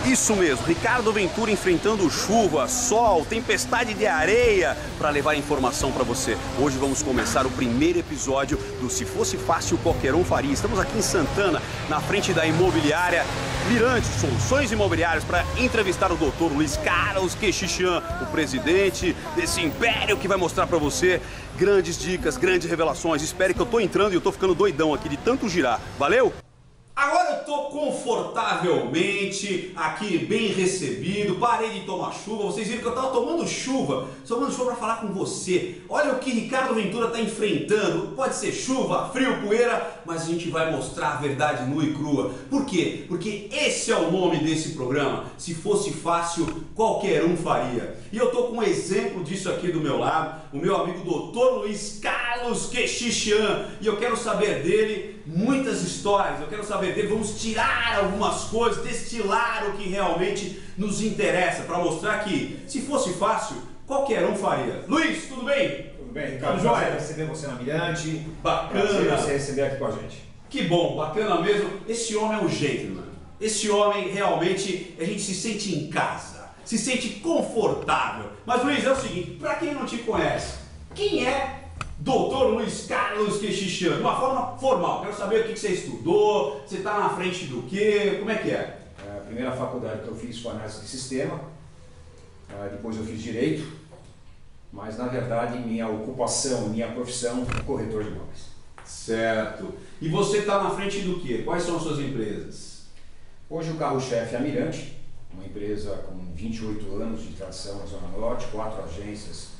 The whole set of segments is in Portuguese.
Isso mesmo, Ricardo Ventura enfrentando chuva, sol, tempestade de areia para levar informação para você. Hoje vamos começar o primeiro episódio do Se Fosse Fácil Qualquer Um Faria. Estamos aqui em Santana, na frente da imobiliária Mirante Soluções Imobiliárias, para entrevistar o Dr. Luiz Carlos Quechichian, o presidente desse império que vai mostrar para você grandes dicas, grandes revelações. Espere que eu tô entrando e eu tô ficando doidão aqui de tanto girar. Valeu? Agora eu tô confortavelmente aqui, bem recebido, parei de tomar chuva. Vocês viram que eu tava tomando chuva para falar com você. Olha o que Ricardo Ventura tá enfrentando. Pode ser chuva, frio, poeira, mas a gente vai mostrar a verdade nua e crua. Por quê? Porque esse é o nome desse programa. Se fosse fácil, qualquer um faria. E eu tô com um exemplo disso aqui do meu lado, o meu amigo Dr. Luiz Carlos Quechichian. E eu quero saber dele muitas histórias, eu quero saber dele, vamos tirar algumas coisas, destilar o que realmente nos interessa, para mostrar que, se fosse fácil, qualquer um faria. Luiz, tudo bem? Tudo bem, Ricardo. Prazer receber você na Mirante. Bacana. Prazer você receber aqui com a gente. Que bom, bacana mesmo. Esse homem é um gentleman. Esse homem realmente, a gente se sente em casa, se sente confortável. Mas Luiz, é o seguinte, para quem não te conhece, quem é Dr. Luiz Carlos Quechichian? De uma forma formal, quero saber o que você estudou, você está na frente do quê, como é que é? A primeira faculdade que eu fiz foi análise de sistema, depois eu fiz direito, mas na verdade minha ocupação, minha profissão é corretor de imóveis. Certo. E você está na frente do quê? Quais são as suas empresas? Hoje o carro-chefe é a Mirante, uma empresa com 28 anos de tradição na Zona Norte, 4 agências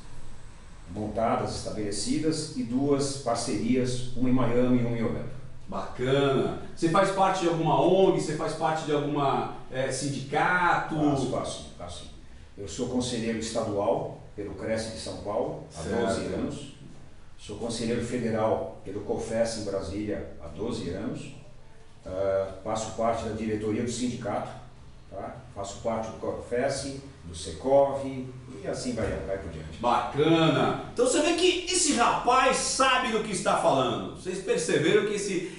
montadas, estabelecidas, e 2 parcerias, uma em Miami e uma em Orlando. Bacana! Você faz parte de alguma ONG? Você faz parte de alguma sindicato? Faço. Eu sou conselheiro estadual pelo Cresce de São Paulo há 12 anos. Sou conselheiro federal pelo COFES em Brasília há 12 anos. Faço parte da diretoria do sindicato, tá? Faço parte do COFES, do Secov e assim vai por diante. Bacana! Então você vê que esse rapaz sabe do que está falando. Vocês perceberam que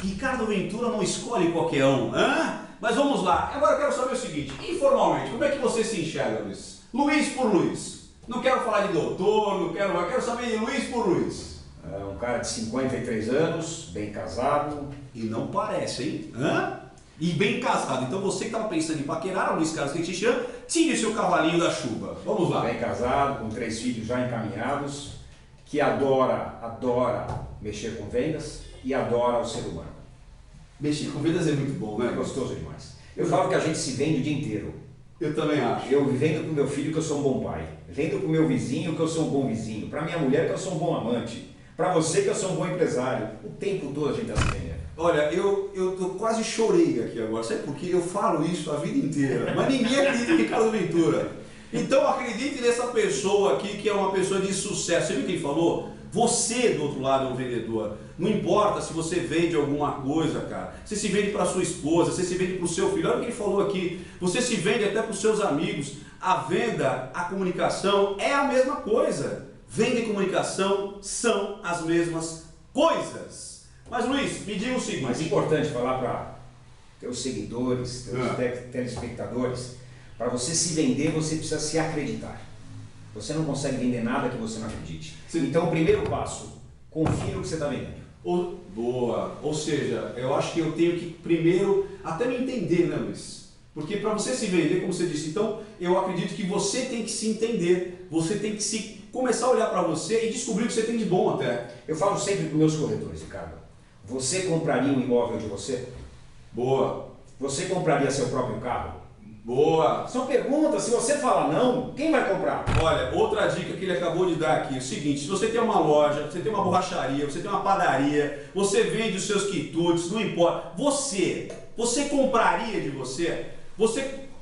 Ricardo Ventura não escolhe qualquer um, hein? Mas vamos lá. Agora eu quero saber o seguinte, informalmente, como é que você se enxerga, Luiz? Luiz por Luiz. Não quero falar de doutor, eu quero saber de Luiz por Luiz. Um cara de 53 anos, bem casado. E não parece, hein? Hã? E bem casado. Então você que estava pensando em paquerar o Luiz Carlos Quechichian, tire o seu cavalinho da chuva. Vamos lá. Bem casado, com 3 filhos já encaminhados, que adora mexer com vendas e adora o ser humano. Mexer com vendas é muito bom, né? É gostoso demais. Eu falo que a gente se vende o dia inteiro. Eu também acho. Eu vendo para o meu filho que eu sou um bom pai, vendo para o meu vizinho que eu sou um bom vizinho, para minha mulher que eu sou um bom amante, para você que eu sou um bom empresário. O tempo todo a gente está se vendendo. Olha, eu quase chorei aqui agora, sabe por quê? Eu falo isso a vida inteira, mas ninguém acredita em Ricardo Ventura. Então acredite nessa pessoa aqui que é uma pessoa de sucesso. Você viu o que ele falou? Você do outro lado é um vendedor. Não importa se você vende alguma coisa, cara. Você se vende para sua esposa, você se vende para o seu filho. Olha o que ele falou aqui. Você se vende até para os seus amigos. A venda, a comunicação é a mesma coisa. Venda e comunicação são as mesmas coisas. Mas Luiz, me diga o seguinte. Mas é importante falar para teus seguidores, teus telespectadores, para você se vender, você precisa se acreditar. Você não consegue vender nada que você não acredite. Sim. Então o primeiro passo, confie no que você está vendendo. Boa! Ou seja, eu acho que eu tenho que primeiro até me entender, né, Luiz? Porque para você se vender, como você disse, então eu acredito que você tem que se entender, você tem que começar a olhar para você e descobrir o que você tem de bom até. Eu falo sempre para os meus corretores, Ricardo. Você compraria um imóvel de você? Boa! Você compraria seu próprio carro? Boa! São perguntas, se você falar não, quem vai comprar? Olha, outra dica que ele acabou de dar aqui, é o seguinte, se você tem uma loja, você tem uma borracharia, você tem uma padaria, você vende os seus quitutes, não importa, você compraria de você?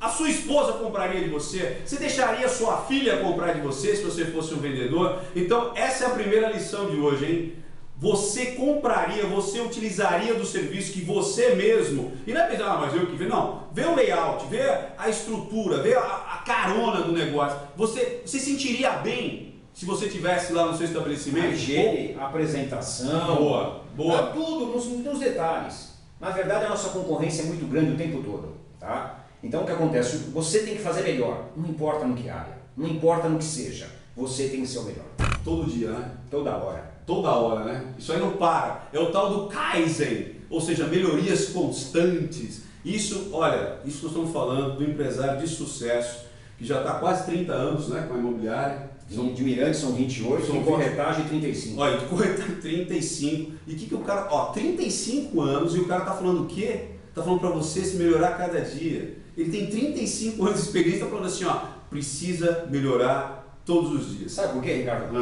A sua esposa compraria de você? Você deixaria a sua filha comprar de você se você fosse um vendedor? Então essa é a primeira lição de hoje, hein? Você compraria, você utilizaria do serviço que você mesmo, e não é pensar, mas eu que vê, não, vê o layout, vê a estrutura, vê a carona do negócio, você sentiria bem se você estivesse lá no seu estabelecimento? A higiene, a apresentação, boa. Tudo nos detalhes. Na verdade a nossa concorrência é muito grande o tempo todo, tá? Então o que acontece? Você tem que fazer melhor, não importa no que área, não importa no que seja, você tem que ser o melhor. Todo dia, né? Toda hora. Toda hora, né? Isso aí não para. É o tal do Kaizen, ou seja, melhorias constantes. Isso, olha, isso nós estamos falando do empresário de sucesso, que já está quase 30 anos, né, com a imobiliária. De Mirante são 28, são de corretagem 35. Olha, de corretagem 35. E o que o cara, 35 anos e o cara tá falando o quê? Tá falando para você se melhorar cada dia. Ele tem 35 anos de experiência, tá falando assim, precisa melhorar todos os dias. Sabe por quê, Ricardo?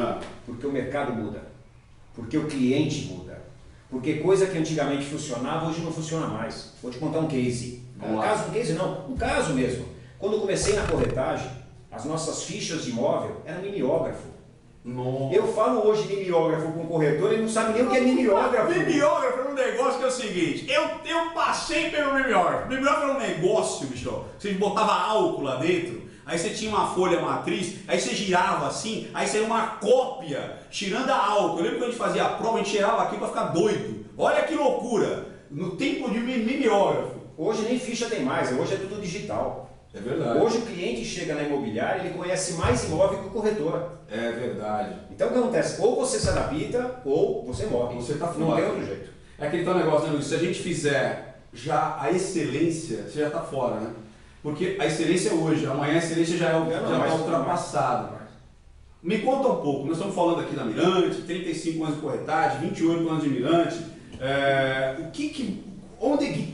Porque o mercado muda. Porque o cliente muda. Porque coisa que antigamente funcionava, hoje não funciona mais. Vou te contar um case. Um caso mesmo. Quando eu comecei na corretagem, as nossas fichas de imóvel eram mimeógrafo. Nossa. Eu falo hoje mimeógrafo com o corretor, ele não sabe nem o que é mimeógrafo. Mimeógrafo é um negócio que é o seguinte, eu passei pelo mimeógrafo. Mimeógrafo era um negócio, bicho. Você botava álcool lá dentro, aí você tinha uma folha matriz, aí você girava assim, aí você ia uma cópia, tirando a álcool. Eu lembro que a gente fazia a prova, a gente cheirava aqui para ficar doido. Olha que loucura, no tempo de mimeógrafo. Hoje nem ficha tem mais, hoje é tudo digital. É verdade. Hoje o cliente chega na imobiliária, ele conhece mais imóvel que o corretor. É verdade. Então o que acontece? Ou você se adapta, ou você morre. Você tá não tem outro jeito. É aquele tal negócio, né, Luiz? Se a gente fizer já a excelência, você já está fora, né? Porque a excelência é hoje, amanhã a excelência já está ultrapassada. Me conta um pouco, nós estamos falando aqui da Mirante, 35 anos de corretagem, 28 anos de Mirante.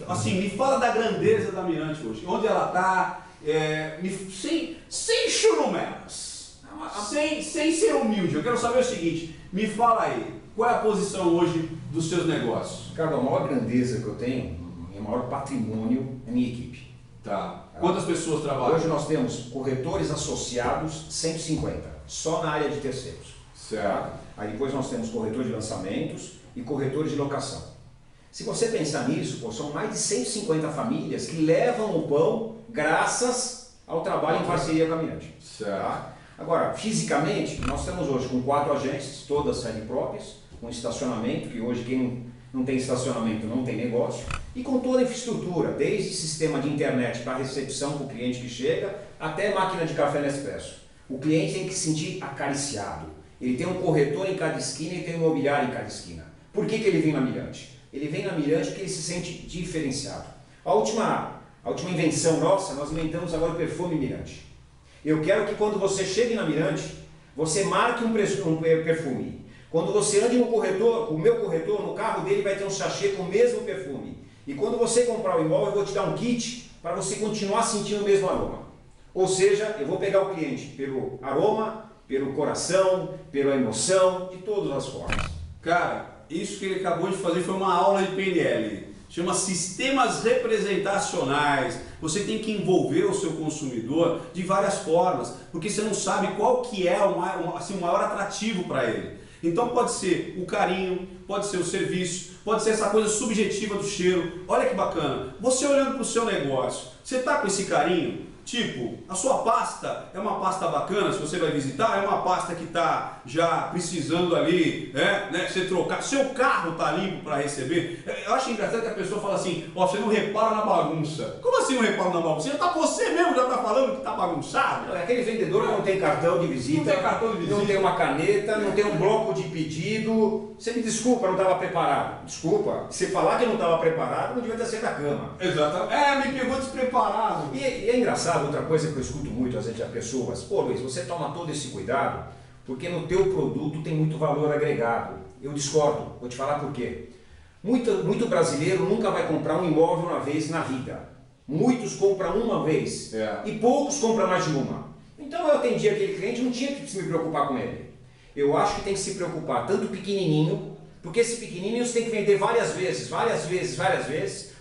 Assim, me fala da grandeza da Mirante hoje, onde ela está, sem churumelas, sem ser humilde. Eu quero saber o seguinte, me fala aí, qual é a posição hoje dos seus negócios? Ricardo, a maior grandeza que eu tenho, meu maior patrimônio é minha equipe. Tá. Quantas pessoas trabalham? Hoje nós temos corretores associados 150, só na área de terceiros. Certo. Tá? Aí depois nós temos corretor de lançamentos e corretores de locação. Se você pensar nisso, são mais de 150 famílias que levam o pão graças ao trabalho em parceria com a Mirante. Certo. Tá? Agora, fisicamente, nós estamos hoje com 4 agências, todas sede próprias, com estacionamento, que hoje quem não tem estacionamento não tem negócio, e com toda a infraestrutura, desde sistema de internet para recepção para o cliente que chega, até máquina de café Nespresso. O cliente tem que se sentir acariciado. Ele tem um corretor em cada esquina e tem um imobiliário em cada esquina. Por que ele vem na Mirante? Ele vem na Mirante porque ele se sente diferenciado. A última invenção nossa, nós inventamos agora o perfume Mirante. Eu quero que quando você chegue na Mirante, você marque um perfume. Quando você ande no corretor, o meu corretor, no carro dele vai ter um sachê com o mesmo perfume. E quando você comprar o imóvel, eu vou te dar um kit para você continuar sentindo o mesmo aroma. Ou seja, eu vou pegar o cliente pelo aroma, pelo coração, pela emoção, de todas as formas. Cara, isso que ele acabou de fazer foi uma aula de PNL. Chama sistemas representacionais. Você tem que envolver o seu consumidor de várias formas, porque você não sabe qual que é o maior atrativo para ele. Então pode ser o carinho, pode ser o serviço, pode ser essa coisa subjetiva do cheiro. Olha que bacana, você olhando para o seu negócio, você está com esse carinho? Tipo, a sua pasta é uma pasta bacana, se você vai visitar, é uma pasta que está já precisando ali, né, você trocar, seu carro está limpo para receber. Eu acho engraçado que a pessoa fala assim, você não repara na bagunça. Como assim não repara na bagunça? Você mesmo já está falando que está bagunçado? É aquele vendedor que não tem cartão de visita, não tem uma caneta, não tem um bloco de pedido. Você me desculpa, não estava preparado. Desculpa, se falar que não estava preparado, não devia ter saído da cama. Exatamente. Me pegou despreparado. E é engraçado, outra coisa que eu escuto muito, às vezes, as pessoas, pô Luiz, você toma todo esse cuidado porque no teu produto tem muito valor agregado. Eu discordo, vou te falar por quê. Muito brasileiro nunca vai comprar um imóvel uma vez na vida. Muitos compram uma vez e poucos compram mais de uma. Então eu atendi aquele cliente, não tinha que se me preocupar com ele. Eu acho que tem que se preocupar tanto pequenininho, porque esse pequenininho você tem que vender várias vezes,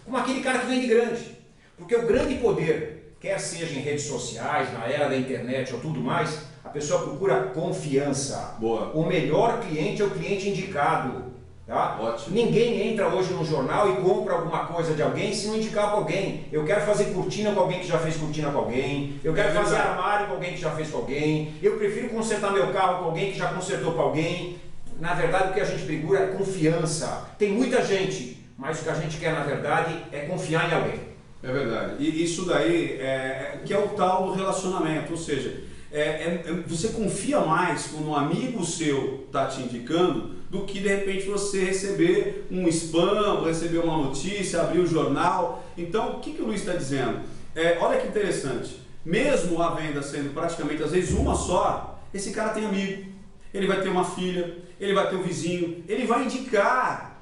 como aquele cara que vende grande. Porque o grande poder, quer seja em redes sociais, na era da internet ou tudo mais, a pessoa procura confiança. Boa. O melhor cliente é o cliente indicado. Tá? Ótimo. Ninguém entra hoje no jornal e compra alguma coisa de alguém se não indicar para alguém. Eu quero fazer cortina com alguém que já fez cortina com alguém. Eu quero fazer armário com alguém que já fez com alguém. Eu prefiro consertar meu carro com alguém que já consertou com alguém. Na verdade, o que a gente procura é confiança. Tem muita gente, mas o que a gente quer, na verdade, é confiar em alguém. É verdade. E isso daí que é o tal do relacionamento, ou seja, você confia mais quando um amigo seu está te indicando do que de repente você receber um spam, receber uma notícia, abrir o jornal. Então, o que o Luiz está dizendo? Olha que interessante, mesmo a venda sendo praticamente às vezes uma só, esse cara tem amigo, ele vai ter uma filha, ele vai ter um vizinho, ele vai indicar.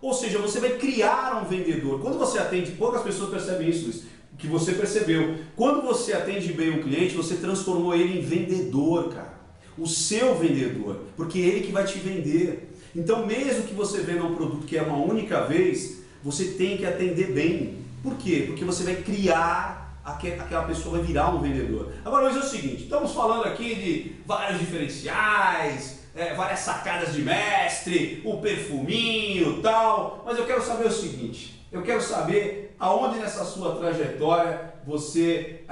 Ou seja, você vai criar um vendedor. Quando você atende, poucas pessoas percebem isso, Luiz, que você percebeu. Quando você atende bem um cliente, você transformou ele em vendedor, cara. O seu vendedor, porque é ele que vai te vender. Então, mesmo que você venda um produto que é uma única vez, você tem que atender bem. Por quê? Porque você vai criar, aquela pessoa vai virar um vendedor. Agora, Luiz, é o seguinte, estamos falando aqui de vários diferenciais, várias sacadas de mestre, o perfuminho e tal, mas eu quero saber o seguinte, eu quero saber aonde nessa sua trajetória você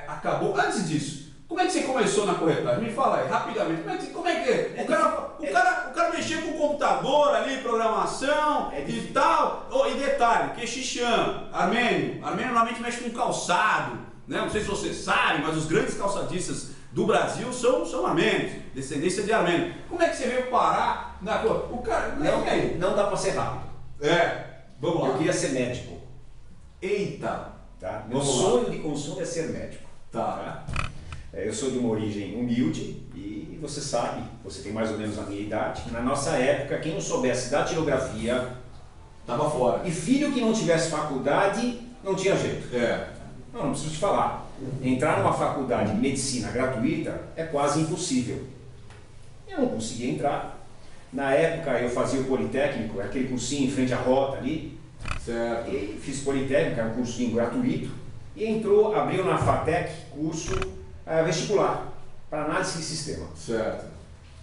acabou, antes disso, como é que você começou na corretagem? Me fala aí, rapidamente, como é que o cara mexia com o computador ali, programação e tal, e detalhe, quexichão, armênio normalmente mexe com calçado, né? Não sei se você sabe, mas os grandes calçadistas do Brasil são armênios, descendência de armênio. Como é que você veio parar na coisa? O cara, não dá para ser rápido. Vamos lá. Eu queria ser médico. Eita! Tá? Meu sonho de consumo é ser médico. Tá? Eu sou de uma origem humilde e você sabe, você tem mais ou menos a minha idade. Na nossa época, quem não soubesse da datilografia Tava fora. E filho que não tivesse faculdade não tinha jeito. Não preciso te falar. Entrar numa faculdade de medicina gratuita é quase impossível. Eu não conseguia entrar. Na época eu fazia o Politécnico, aquele cursinho em frente à rota ali. Certo. E fiz Politécnico, era um cursinho gratuito. E abriu na FATEC curso vestibular para análise de sistema. Certo.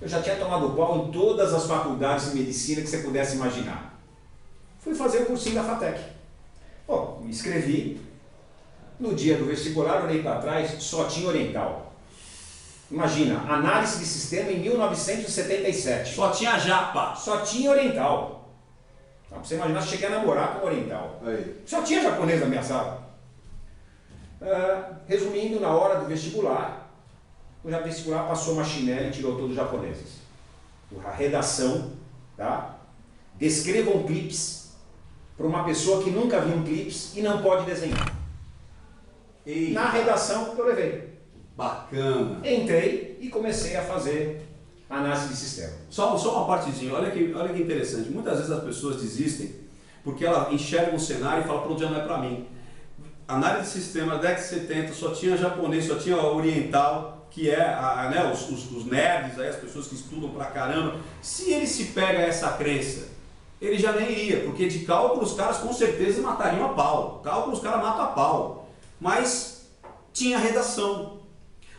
Eu já tinha tomado pau em todas as faculdades de medicina que você pudesse imaginar. Fui fazer o cursinho da FATEC. Bom, me inscrevi. No dia do vestibular, olhei para trás, só tinha oriental. Imagina, análise de sistema em 1977. Só tinha japa. Só tinha oriental. Pra você imaginar, se cheguei a namorar com oriental. Aí. Só tinha japonês na minha sala. Resumindo, na hora do vestibular, o vestibular passou uma chinela e tirou todos os japoneses. A redação, tá? Descrevam clips para uma pessoa que nunca viu um clips e não pode desenhar. Eita. Na redação eu levei. Bacana. Entrei e comecei a fazer análise de sistema. Só uma partezinha, olha que interessante. Muitas vezes as pessoas desistem porque ela enxerga um cenário e fala, pronto, já não é para mim. Análise de sistema, década de 70, só tinha japonês, só tinha oriental, que é os nerds, aí, as pessoas que estudam pra caramba. Se ele se pega essa crença, ele já nem iria, porque de cálculo os caras com certeza matariam a pau. Cálculo os caras matam a pau. Mas tinha redação.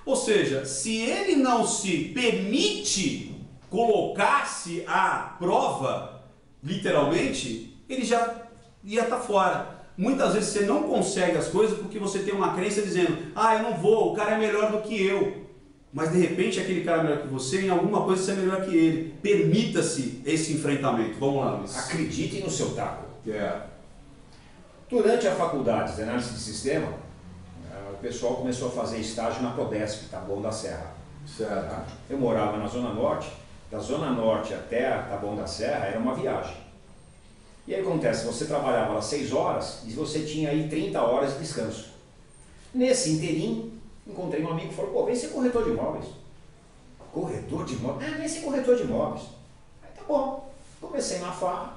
Ou seja, se ele não se permite colocar-se à prova, literalmente, ele já ia estar fora. Muitas vezes você não consegue as coisas porque você tem uma crença dizendo, eu não vou, o cara é melhor do que eu. Mas de repente aquele cara é melhor que você, em alguma coisa você é melhor que ele. Permita-se esse enfrentamento. Vamos lá, Luiz. Acredite no seu taco. É. Durante a faculdade de análise de sistema, o pessoal começou a fazer estágio na Prodesp, Taboão da Serra. Certo. Eu morava na Zona Norte, da Zona Norte até Taboão da Serra era uma viagem. E aí acontece, você trabalhava lá 6 horas e você tinha aí 30 horas de descanso. Nesse inteirinho, encontrei um amigo que falou, pô, vem ser corretor de imóveis. Corretor de imóveis? Vem ser corretor de imóveis. Aí tá bom, comecei na farra,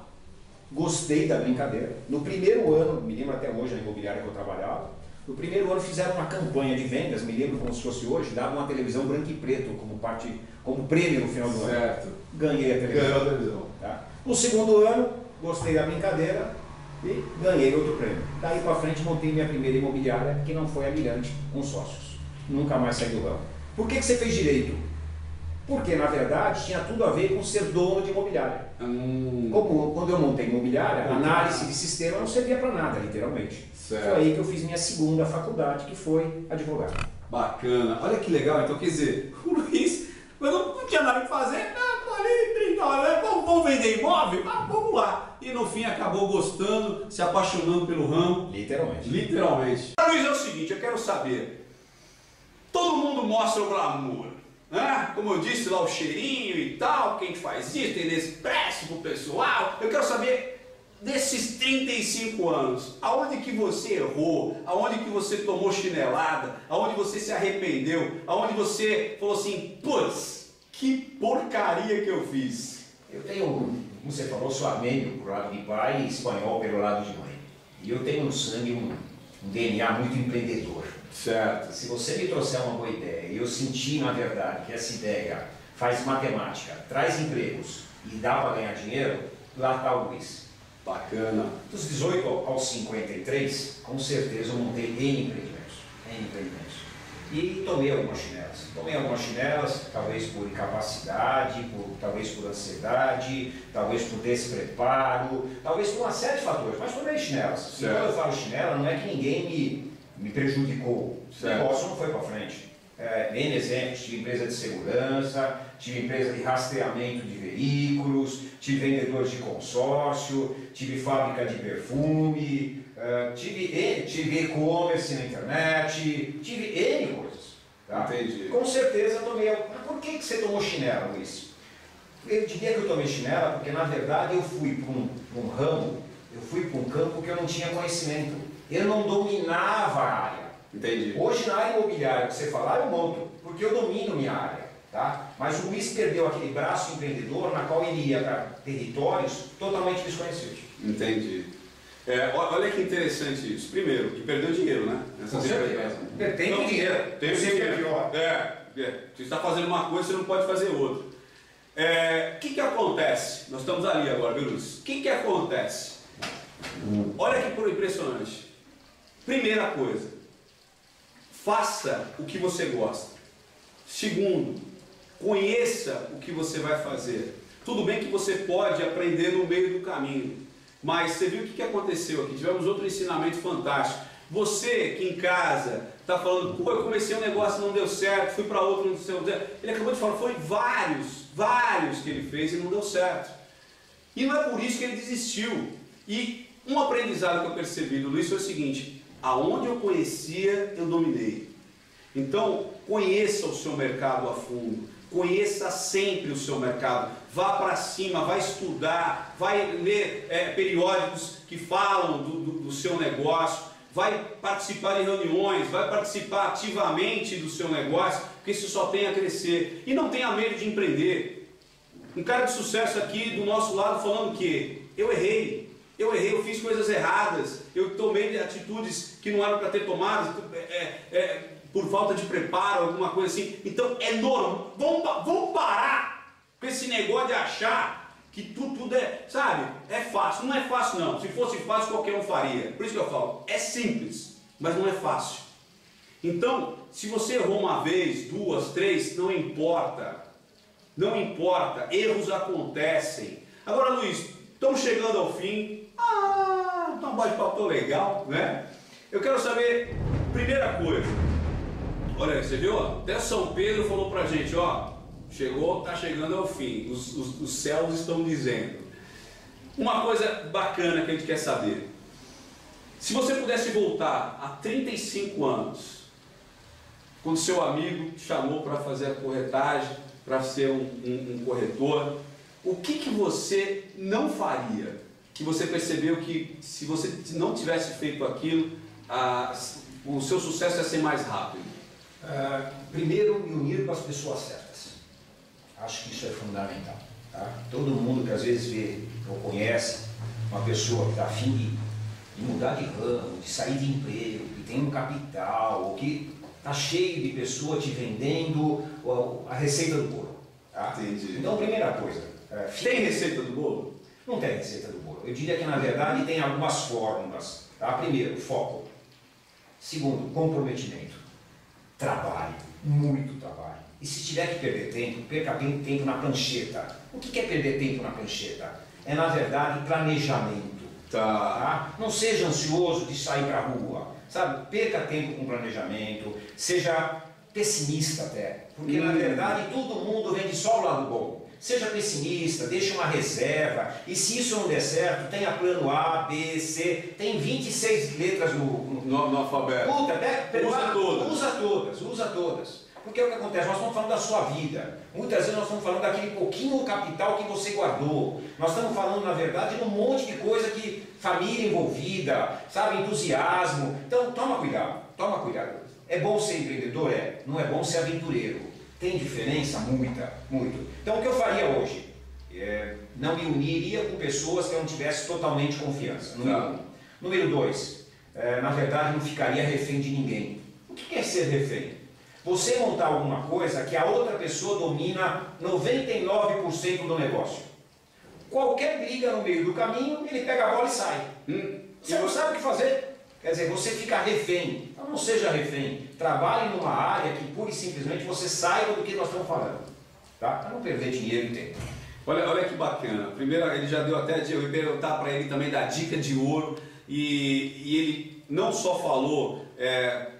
gostei da brincadeira. No primeiro ano, me lembro até hoje na imobiliária que eu trabalhava, no primeiro ano fizeram uma campanha de vendas, me lembro como se fosse hoje, davam uma televisão branca e preto como prêmio no final do ano. Certo. Ganhei a televisão. Ganhou a televisão. Tá? No segundo ano, gostei da brincadeira e ganhei outro prêmio. Daí para frente montei minha primeira imobiliária, que não foi a Mirante, com sócios. Nunca mais saí do ramo. Por que você fez direito? Porque, na verdade, tinha tudo a ver com ser dono de imobiliária. Como quando eu montei imobiliária, a análise de sistema não servia para nada, literalmente. Certo. Foi aí que eu fiz minha segunda faculdade, que foi advogado. Bacana. Olha que legal. Então, quer dizer, o Luiz, eu não tinha nada que fazer, tô ali, 30 horas, vamos vender imóvel? Vamos lá. E e no fim acabou gostando, se apaixonando pelo ramo. Literalmente. Literalmente. Luiz, é o seguinte, eu quero saber, todo mundo mostra o glamour, né? Como eu disse lá, o cheirinho e tal, quem faz isso, tem Nespresso pro pessoal. Eu quero saber, desses 35 anos, aonde que você errou, aonde que você tomou chinelada, aonde você se arrependeu, aonde você falou assim, putz, que porcaria que eu fiz. Eu tenho, como você falou, sou armênio por lado de pai e espanhol pelo lado de mãe. E eu tenho no sangue um DNA muito empreendedor. Certo. Se você me trouxer uma boa ideia e eu sentir, na verdade, que essa ideia faz matemática, traz empregos e dá para ganhar dinheiro, lá está o Luiz. Bacana. Dos 18 aos 53, com certeza eu montei N empreendimentos. E tomei algumas chinelas, talvez por incapacidade, talvez por ansiedade, talvez por despreparo, talvez por uma série de fatores, mas tomei chinelas. E quando eu falo chinela, não é que ninguém me prejudicou. O negócio não foi para frente. N exemplos, tive empresa de segurança, tive empresa de rastreamento de veículos, tive vendedor de consórcio, tive fábrica de perfume, tive e-commerce na internet, tive N coisas. Tá? Entendi. Com certeza tomei. Mas por que você tomou chinela, Luiz? Eu diria que eu tomei chinela porque, na verdade, eu fui para um ramo, eu fui para um campo que eu não tinha conhecimento. Eu não dominava a área. Entendi. Hoje, na área imobiliária, que você falar, eu monto, porque eu domino minha área. Tá? Mas o Luiz perdeu aquele braço empreendedor na qual ele ia para territórios totalmente desconhecidos. Entendi. Olha que interessante isso. Primeiro, que perdeu dinheiro, né? Com certeza. Tem dinheiro. Tem dinheiro. Você está fazendo uma coisa, você não pode fazer outra. O que acontece? Nós estamos ali agora, viu, Luiz? O que acontece? Olha que impressionante. Primeira coisa, faça o que você gosta. Segundo, conheça o que você vai fazer. Tudo bem que você pode aprender no meio do caminho, mas você viu o que aconteceu aqui? Tivemos outro ensinamento fantástico. Você que em casa está falando, pô, eu comecei um negócio, não deu certo, fui para outro, não deu certo. Ele acabou de falar, foi vários que ele fez e não deu certo. E não é por isso que ele desistiu. E um aprendizado que eu percebi do Luiz foi o seguinte, aonde eu conhecia, eu dominei. Então, conheça o seu mercado a fundo, conheça sempre o seu mercado, vá para cima, vai estudar, vai ler periódicos que falam do seu negócio, vai participar de reuniões, vai participar ativamente do seu negócio, porque isso só tem a crescer. E não tenha medo de empreender. Um cara de sucesso aqui do nosso lado falando que eu errei, eu fiz coisas erradas, eu tomei atitudes que não eram para ter tomado, por falta de preparo, alguma coisa assim. Então é normal. Vamos parar com esse negócio de achar que tudo é, sabe, é fácil. Não é fácil não. Se fosse fácil, qualquer um faria. Por isso que eu falo, é simples, mas não é fácil. Então, se você errou uma vez, duas, três, não importa. Não importa, erros acontecem. Agora, Luiz, estamos chegando ao fim. Então um bate-papo tão legal, né? Eu quero saber, primeira coisa. Olha aí, você viu? Até São Pedro falou pra gente, ó, tá chegando ao fim, os céus estão dizendo. Uma coisa bacana que a gente quer saber, se você pudesse voltar a 35 anos, quando seu amigo te chamou para fazer a corretagem, para ser um corretor, o que você não faria? Que você percebeu que se você não tivesse feito aquilo, o seu sucesso ia ser mais rápido? Primeiro, me unir com as pessoas certas. Acho que isso é fundamental. Tá? Todo mundo que às vezes vê ou conhece uma pessoa que está a fim de mudar de ramo, de sair de emprego, que tem um capital, ou que está cheio de pessoas te vendendo a receita do bolo. Tá? Entendi. Então, primeira coisa. Tem receita do bolo? Não tem receita do bolo. Eu diria que, na verdade, tem algumas fórmulas. Tá? Primeiro, foco. Segundo, comprometimento. Trabalho, muito trabalho. E se tiver que perder tempo, perca tempo na prancheta. O que é perder tempo na prancheta? É, na verdade, planejamento. Tá? Não seja ansioso de sair para a rua. Sabe? Perca tempo com planejamento. Seja pessimista até. Porque, na verdade, todo mundo vende só o lado bom. seja pessimista, deixe uma reserva, e se isso não der certo, tenha plano A, B, C, tem 26 letras no alfabeto. Usa todas. Porque é o que acontece, nós estamos falando da sua vida. Muitas vezes nós estamos falando daquele pouquinho capital que você guardou. Nós estamos falando, na verdade, de um monte de coisa que família envolvida, sabe, entusiasmo. Então, toma cuidado, toma cuidado. É bom ser empreendedor? É. Não é bom ser aventureiro. Tem diferença? Muita, muito. Então, o que eu faria hoje? Não me uniria com pessoas que eu não tivesse totalmente confiança. Número 1. Número 2, na verdade, não ficaria refém de ninguém. O que é ser refém? Você montar alguma coisa que a outra pessoa domina 99% do negócio. Qualquer briga no meio do caminho, ele pega a bola e sai. Você não sabe o que fazer. Quer dizer, você fica refém. Então não seja refém. Trabalhe numa área que pura e simplesmente você saiba do que nós estamos falando. Tá? Para não perder dinheiro e tempo. Olha que bacana. Primeiro, ele já deu até, eu ia perguntar para ele também da dica de ouro. E ele não só falou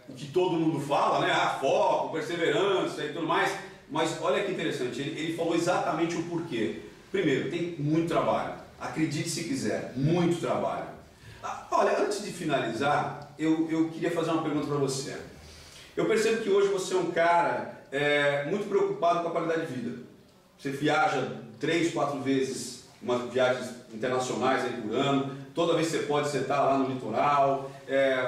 o que todo mundo fala, né? Foco, perseverança e tudo mais. Mas olha que interessante, ele falou exatamente o porquê. Primeiro, tem muito trabalho. Acredite se quiser, muito trabalho. Olha, antes de finalizar, eu queria fazer uma pergunta para você. Eu percebo que hoje você é um cara muito preocupado com a qualidade de vida. Você viaja 3, 4 vezes, umas viagens internacionais aí por ano. Toda vez que você pode, você está lá no litoral.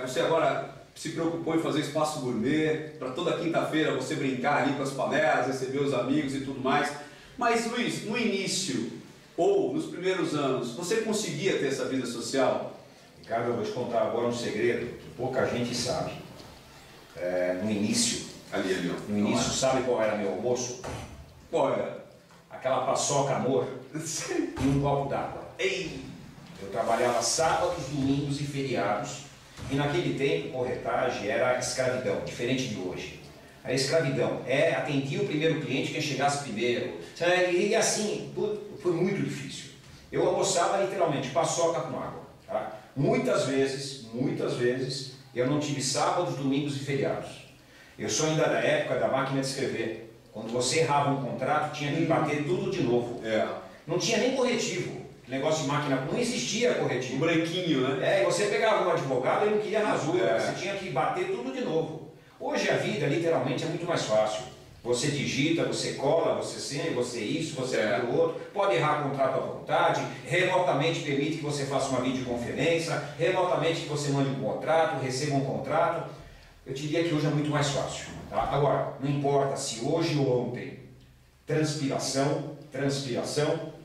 Você agora se preocupou em fazer espaço gourmet, para toda quinta-feira você brincar ali com as panelas, receber os amigos e tudo mais. Mas Luiz, no início ou nos primeiros anos, você conseguia ter essa vida social? Ricardo, eu vou te contar agora um segredo que pouca gente sabe. No início, sabe qual era meu almoço? Qual era? Aquela paçoca amor e um copo d'água. Eu trabalhava sábados, domingos e feriados. E naquele tempo, corretagem era escravidão, diferente de hoje. A escravidão atendia o primeiro cliente, quem chegasse primeiro. E assim, foi muito difícil. Eu almoçava literalmente paçoca com água. Tá? Muitas vezes, eu não tive sábados, domingos e feriados. Eu sou ainda da época da máquina de escrever. Quando você errava um contrato, tinha que bater tudo de novo. Não tinha nem corretivo. Negócio de máquina, não existia corretivo. Um branquinho, né? E você pegava um advogado e não queria rasura, você tinha que bater tudo de novo. Hoje a vida, literalmente, é muito mais fácil. Você digita, você cola, você assina, você isso, você aquilo outro, pode errar contrato à vontade, remotamente permite que você faça uma videoconferência, remotamente que você mande um contrato, receba um contrato. Eu diria que hoje é muito mais fácil. Tá? Agora, não importa se hoje ou ontem, transpiração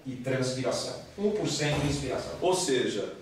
e transpiração. 1% de inspiração. Ou seja,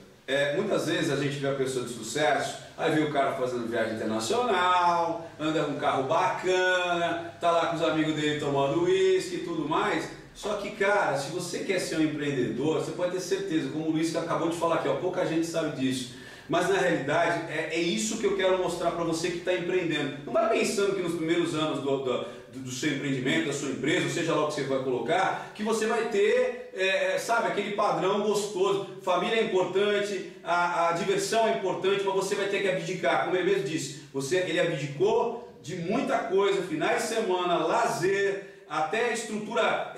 muitas vezes a gente vê a pessoa de sucesso, aí vê o cara fazendo viagem internacional, anda com um carro bacana, tá lá com os amigos dele tomando uísque e tudo mais. Só que, cara, se você quer ser um empreendedor, você pode ter certeza, como o Luiz acabou de falar aqui, pouca gente sabe disso. Mas na realidade é isso que eu quero mostrar para você que está empreendendo. Não vai pensando que nos primeiros anos do seu empreendimento, da sua empresa, ou seja lá o que você vai colocar, que você vai ter, sabe, aquele padrão gostoso. Família é importante, a diversão é importante, mas você vai ter que abdicar. Como ele mesmo disse, ele abdicou de muita coisa, finais de semana, lazer, até a estrutura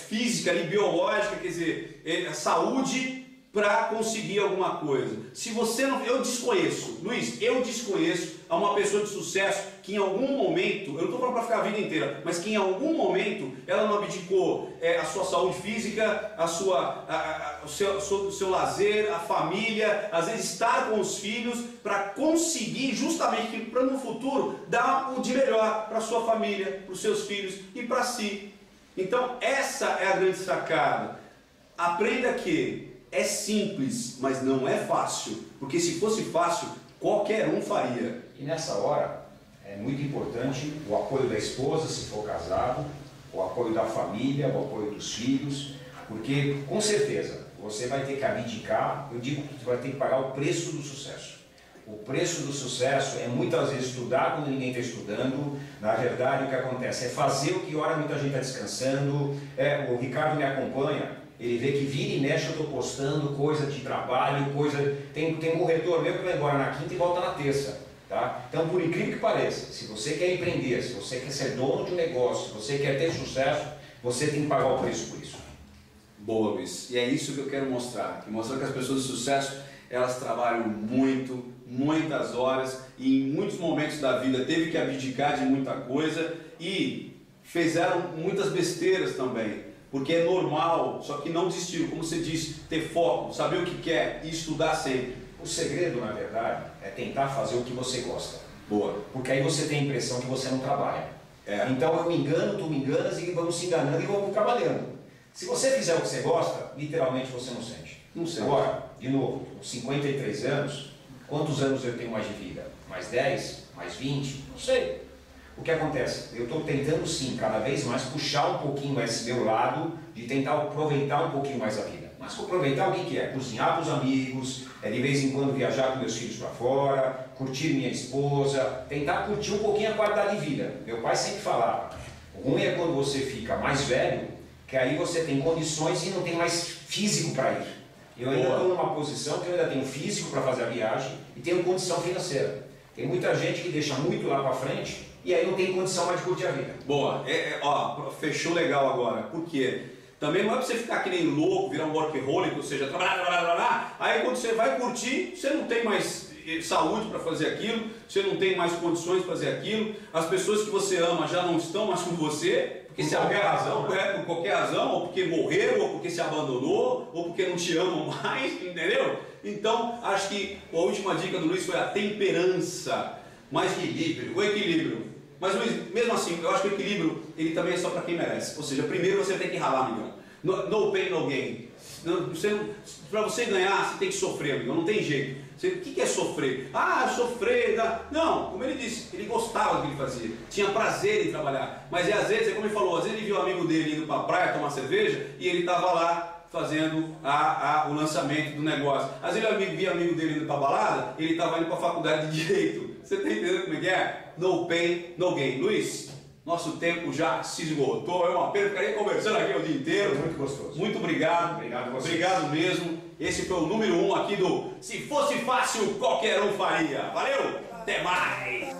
física e biológica, quer dizer, saúde, para conseguir alguma coisa. Se você não... Eu desconheço, Luiz, a uma pessoa de sucesso que em algum momento, eu não estou falando para ficar a vida inteira, mas que em algum momento ela não abdicou a sua saúde física, o seu lazer, a família, às vezes estar com os filhos, para conseguir justamente para no futuro dar o de melhor para a sua família, para os seus filhos e para si. Então essa é a grande sacada. Aprenda que é simples, mas não é fácil, porque se fosse fácil, qualquer um faria. E nessa hora, é muito importante o apoio da esposa, se for casado, o apoio da família, o apoio dos filhos, porque com certeza você vai ter que abdicar, eu digo que você vai ter que pagar o preço do sucesso. O preço do sucesso é muitas vezes estudar quando ninguém está estudando. Na verdade, o que acontece é fazer o que hora muita gente está descansando. O Ricardo me acompanha. Ele vê que vira e mexe, eu estou postando coisa de trabalho, tem um corretor meu que vai embora na quinta e volta na terça. Tá? Então, por incrível que pareça, se você quer empreender, se você quer ser dono de um negócio, se você quer ter sucesso, você tem que pagar o preço por isso. Boa, Luiz. E é isso que eu quero mostrar. Mostrar que as pessoas de sucesso, elas trabalham muito, muitas horas e em muitos momentos da vida teve que abdicar de muita coisa e fizeram muitas besteiras também. Porque é normal, só que não desistiram, como você disse, ter foco, saber o que quer e estudar sempre. O segredo, na verdade, é tentar fazer o que você gosta. Boa. Porque aí você tem a impressão que você não trabalha. É. Então eu me engano, tu me enganas e vamos se enganando e vamos trabalhando. Se você fizer o que você gosta, literalmente você não sente. Não sente. Agora, de novo, com 53 anos, quantos anos eu tenho mais de vida? Mais 10? Mais 20? Não sei. O que acontece? Eu estou tentando sim, cada vez mais, puxar um pouquinho esse meu lado, de tentar aproveitar um pouquinho mais a vida. Mas aproveitar o que é? Cozinhar para os amigos, de vez em quando viajar com meus filhos para fora, curtir minha esposa, tentar curtir um pouquinho a qualidade de vida. Meu pai sempre falava, o ruim é quando você fica mais velho, que aí você tem condições e não tem mais físico para ir. Eu ainda estou numa posição que eu ainda tenho físico para fazer a viagem e tenho condição financeira. Tem muita gente que deixa muito lá para frente e aí não tem condição mais de curtir a vida. Boa. Ó, fechou legal agora. Por quê? Também não é para você ficar que nem louco, virar um workaholic, ou seja, trabalhar. Aí quando você vai curtir, você não tem mais saúde para fazer aquilo, você não tem mais condições de fazer aquilo, as pessoas que você ama já não estão mais com você. Porque por qualquer razão, por qualquer razão, ou porque morreram, ou porque se abandonou, ou porque não te amam mais, entendeu? Então, acho que a última dica do Luiz foi a temperança, mais equilíbrio, o equilíbrio. Mas Luiz, mesmo assim, eu acho que o equilíbrio, ele também é só para quem merece. Ou seja, primeiro você tem que ralar, amigão. No pain, no gain. Para você ganhar, você tem que sofrer, amigão, não tem jeito. O que é sofrer? Ah, sofrer, não, como ele disse, ele gostava do que ele fazia, tinha prazer em trabalhar, mas às vezes, como ele falou, às vezes ele viu um amigo dele indo para a praia tomar cerveja e ele estava lá fazendo o lançamento do negócio. Às vezes ele via amigo dele indo para a balada, ele estava indo para a faculdade de Direito. Você está entendendo como é que é? No pain, no gain. Luiz, nosso tempo já se esgotou, é uma pena, ficaria conversando aqui o dia inteiro. Muito gostoso. Muito obrigado. Obrigado a vocês. Obrigado mesmo. Esse foi o número 1 aqui do Se Fosse Fácil, Qualquer Um Faria. Valeu, até mais!